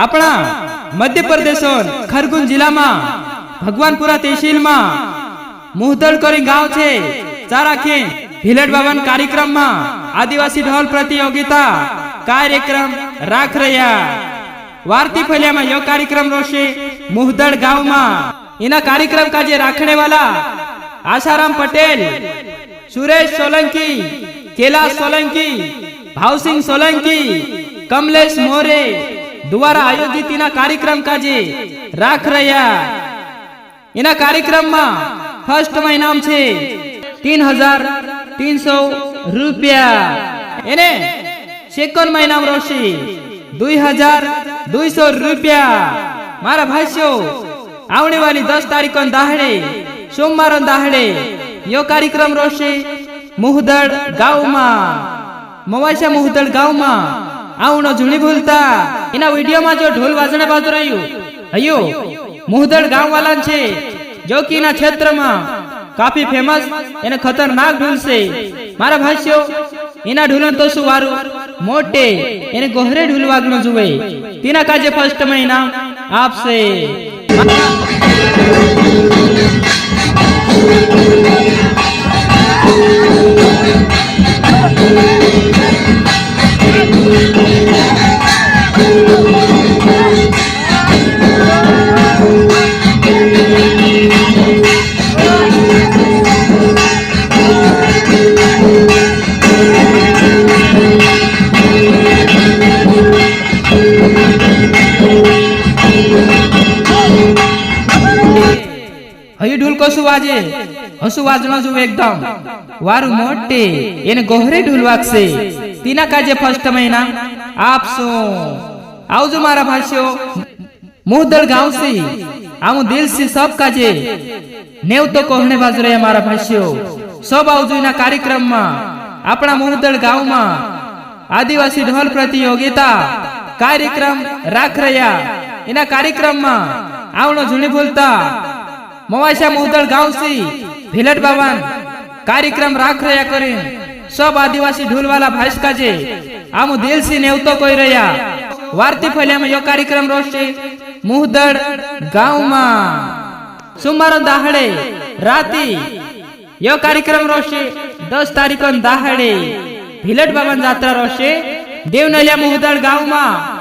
अपना मध्य प्रदेश खरगोन जिला में भगवानपुरा तहसील में मुहदड़ कोरी गांव छे चाराखे भिलट भवन कार्यक्रम में आदिवासी ढोल प्रतियोगिता कार्यक्रम राख रहा वारती फलिया में यह कार्यक्रम रोशे मुहदड़ गांव में इना कार्यक्रम का जे राखने वाला आशाराम पटेल, सुरेश सोलंकी, कैलाश सोलंकी, भाव सिंह सोलंकी, कमलेश मोरे द्वारा आयोजित इना कार्यक्रम का जे राख रहा इना कार्यक्रम में फर्स्ट में इनाम छे 3,300 रुपया। एने सेकंड में इनाम रोशी 2,200 रुपया। मारा भाईओ आवने वाली 10 तारीख दाहड़े सोमवार दाहड़े यो कार्यक्रम रोशे मुहदड़ गांव में मवाशा मुहदड़ गांव में आवनो जुनी भूलता इना वीडियो में जो ढोल वाजने बाजू रही अयो मुहदड़ गांव वाला छे जो कि इना क्षेत्र में काफी फेमस एने खतरनाक ढोल से मारा भाईओ इना ढोलन तो सुवारू मोटे एने गोहरे ढोल वागनो जुवे तीना काजे फर्स्ट में इनाम आपसे। हयु ढोल को सुवाजे हसु वाजनो जुवे एकदम वारू मोटे एने गोहरे ढोल वागसे तीना काजे फर्स्ट महीना आपसो आवजो मारा भाषो मुहदड़ गांव से आमु दिल से सब काजे नेव तो कोहने बाजू रहे मारा भाषो सब आवजो इना कार्यक्रम में अपना मुहदड़ गांव में आदिवासी ढोल प्रतियोगिता कार्यक्रम राख रहा इना कार्यक्रम में आवनो जुनी बोलता मवाशा मुहदड़ गांव से भिलट भवन कार्यक्रम राख रहा करें सब आदिवासी ढोल वाला भाई काजे आमु दिल से नेवतो कोई रहा वारती फलिया में यो कार्यक्रम रोशे मुहदड़ गांव में सोमवार दाहड़े राती यो कार्यक्रम रोशे 10 तारीख दाहड़े भिलट भवन यात्रा रोशे देवनलिया मुहदड़ गांव में